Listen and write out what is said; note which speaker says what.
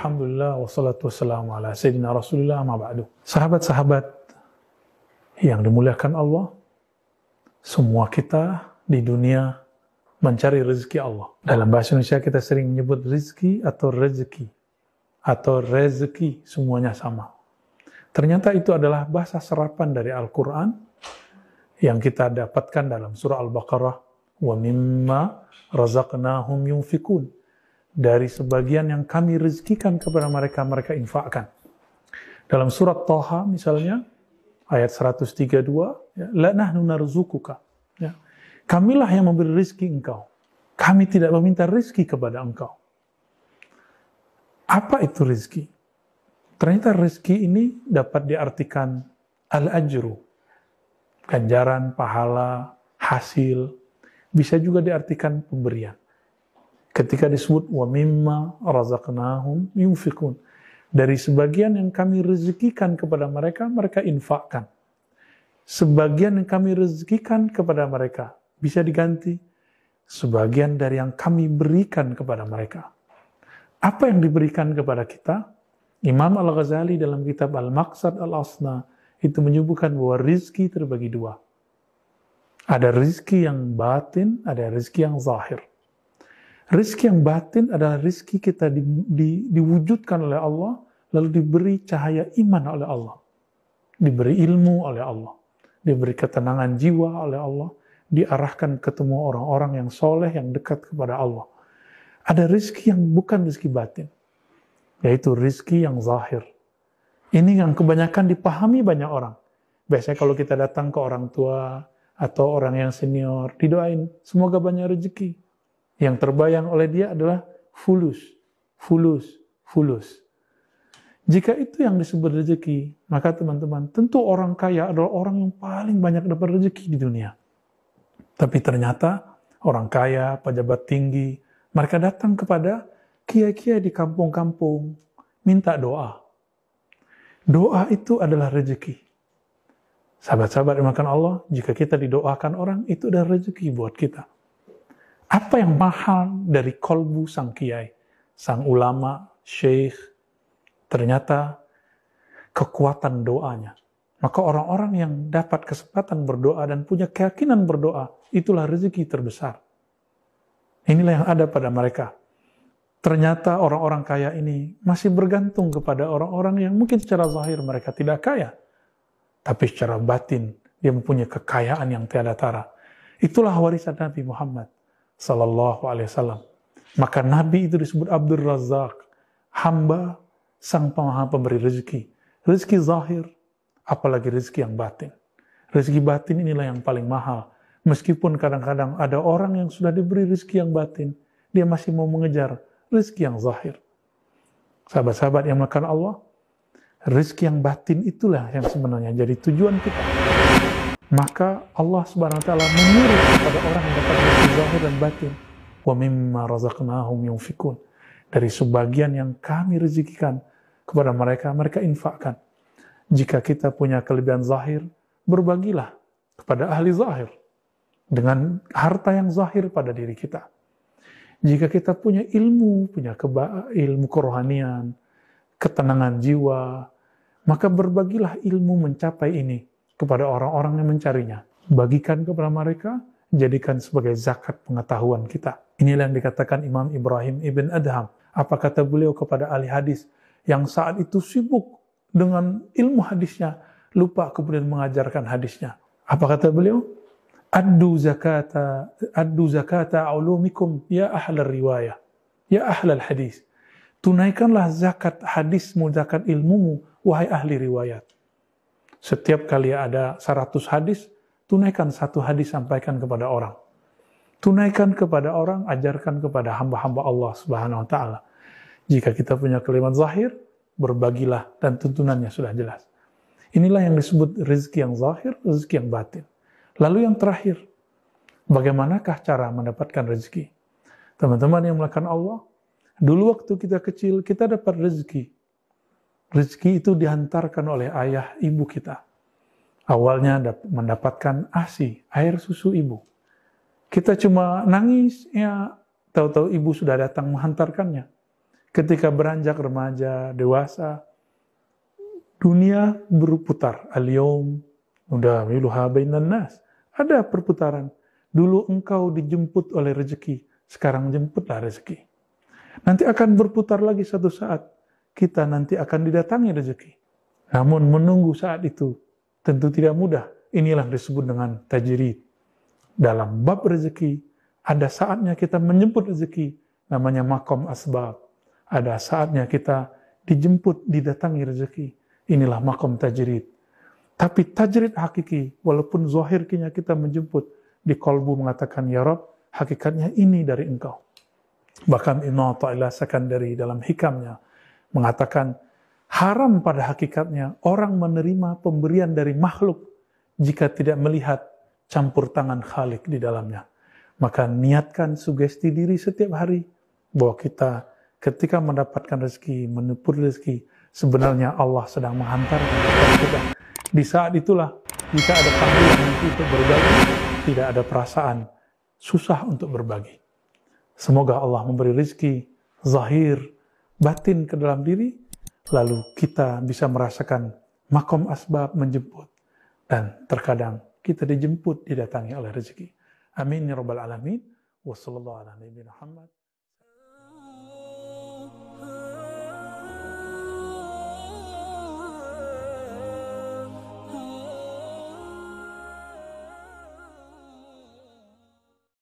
Speaker 1: Alhamdulillah, wassalatu wassalamu ala sayyidina Rasulillah, ma ba'du. Sahabat-sahabat yang dimuliakan Allah, semua kita di dunia mencari rezeki Allah. Dalam bahasa Indonesia kita sering menyebut rezeki atau rezeki. Atau rezeki, semuanya sama. Ternyata itu adalah bahasa serapan dari Al-Quran yang kita dapatkan dalam surah Al-Baqarah. Wa mimma razaqnahum yunfikun. Dari sebagian yang kami rezekikan kepada mereka, mereka infakkan. Dalam surat Thaha misalnya, ayat 132, ya, la nahnu narzukuka. Ya. Kamilah yang memberi rezeki engkau. Kami tidak meminta rezeki kepada engkau. Apa itu rezeki? Ternyata rezeki ini dapat diartikan al-ajru, ganjaran, pahala, hasil. Bisa juga diartikan pemberian. Ketika disebut wa mimma razaqnahum yunfikun, dari sebagian yang kami rezekikan kepada mereka, mereka infakkan. Sebagian yang kami rezekikan kepada mereka bisa diganti sebagian dari yang kami berikan kepada mereka. Apa yang diberikan kepada kita? Imam Al-Ghazali dalam kitab Al-Maqsad Al-Asna itu menyebutkan bahwa rizki terbagi dua. Ada rizki yang batin, ada rizki yang zahir. Rizki yang batin adalah rizki kita diwujudkan oleh Allah, lalu diberi cahaya iman oleh Allah. Diberi ilmu oleh Allah. Diberi ketenangan jiwa oleh Allah. Diarahkan ketemu orang-orang yang soleh, yang dekat kepada Allah. Ada rizki yang bukan rizki batin, yaitu rizki yang zahir. Ini yang kebanyakan dipahami banyak orang. Biasanya kalau kita datang ke orang tua atau orang yang senior, didoain, semoga banyak rezeki. Yang terbayang oleh dia adalah fulus, fulus, fulus. Jika itu yang disebut rezeki, maka teman-teman, tentu orang kaya adalah orang yang paling banyak dapat rezeki di dunia. Tapi ternyata orang kaya, pejabat tinggi, mereka datang kepada kiai-kiai di kampung-kampung, minta doa. Doa itu adalah rezeki. Sahabat-sahabat yang dimakan Allah, jika kita didoakan orang, itu adalah rezeki buat kita. Apa yang mahal dari kolbu sang kiai, sang ulama, syekh, ternyata kekuatan doanya. Maka orang-orang yang dapat kesempatan berdoa dan punya keyakinan berdoa, itulah rezeki terbesar. Inilah yang ada pada mereka. Ternyata orang-orang kaya ini masih bergantung kepada orang-orang yang mungkin secara zahir mereka tidak kaya. Tapi secara batin, dia mempunyai kekayaan yang tiada tara. Itulah warisan Nabi Muhammad Sallallahu Alaihi Wasallam. Maka Nabi itu disebut Abdul Razak, hamba sang maha pemberi rezeki. Rezeki zahir, apalagi rezeki yang batin. Rezeki batin inilah yang paling mahal. Meskipun kadang-kadang ada orang yang sudah diberi rezeki yang batin, dia masih mau mengejar rezeki yang zahir. Sahabat-sahabat yang melakukan Allah, rezeki yang batin itulah yang sebenarnya jadi tujuan kita. Maka Allah Subhanahu wa taala menyuruh kepada orang yang dapat rezeki zahir dan batin, wa mimma razaqnahum yunfikun. Dari sebagian yang kami rezekikan kepada mereka, mereka infakkan. Jika kita punya kelebihan zahir, berbagilah kepada ahli zahir dengan harta yang zahir pada diri kita. Jika kita punya ilmu, punya ilmu kerohanian, ketenangan jiwa, maka berbagilah ilmu mencapai ini kepada orang-orang yang mencarinya. Bagikan kepada mereka, jadikan sebagai zakat pengetahuan kita. Inilah yang dikatakan Imam Ibrahim Ibn Adham. Apa kata beliau kepada ahli hadis yang saat itu sibuk dengan ilmu hadisnya, lupa kemudian mengajarkan hadisnya. Apa kata beliau? Addu zakata ulumikum ya ahlal riwayah, ya ahlal hadis. Tunaikanlah zakat hadismu, zakat ilmumu, wahai ahli riwayat. Setiap kali ada 100 hadis, tunaikan 1 hadis sampaikan kepada orang. Tunaikan kepada orang, ajarkan kepada hamba-hamba Allah Subhanahu wa taala. Jika kita punya kalimat zahir, berbagilah dan tuntunannya sudah jelas. Inilah yang disebut rezeki yang zahir, rezeki yang batin. Lalu yang terakhir, bagaimanakah cara mendapatkan rezeki? Teman-teman yang melakukan Allah, dulu waktu kita kecil, kita dapat rezeki. Rezeki itu dihantarkan oleh ayah ibu kita. Awalnya mendapatkan ASI, air susu ibu. Kita cuma nangis, ya tahu-tahu ibu sudah datang menghantarkannya. Ketika beranjak remaja, dewasa, dunia berputar. Al-yawm nudawiluha bainan nas. Ada perputaran. Dulu engkau dijemput oleh rezeki, sekarang jemputlah rezeki. Nanti akan berputar lagi satu saat. Kita nanti akan didatangi rezeki. Namun menunggu saat itu tentu tidak mudah. Inilah disebut dengan tajrid. Dalam bab rezeki, ada saatnya kita menjemput rezeki, namanya makom asbab. Ada saatnya kita dijemput, didatangi rezeki. Inilah makom tajrid. Tapi tajrid hakiki, walaupun zahirnya kita menjemput, di kolbu mengatakan, ya Rabb, hakikatnya ini dari engkau. Bahkan Ibnu Athaillah Sakandari dalam hikamnya mengatakan, haram pada hakikatnya orang menerima pemberian dari makhluk jika tidak melihat campur tangan Khalik di dalamnya. Maka niatkan sugesti diri setiap hari bahwa kita ketika mendapatkan rezeki, menepur rezeki, sebenarnya Allah sedang menghantarkan kepada kita. Di saat itulah, jika ada panggilan untuk berbagi, tidak ada perasaan susah untuk berbagi. Semoga Allah memberi rezeki zahir, batin ke dalam diri, lalu kita bisa merasakan makom asbab menjemput. Dan terkadang kita dijemput, didatangi oleh rezeki. Amin ya rabbal alamin. Wassallallahu ala nabiyina Muhammad.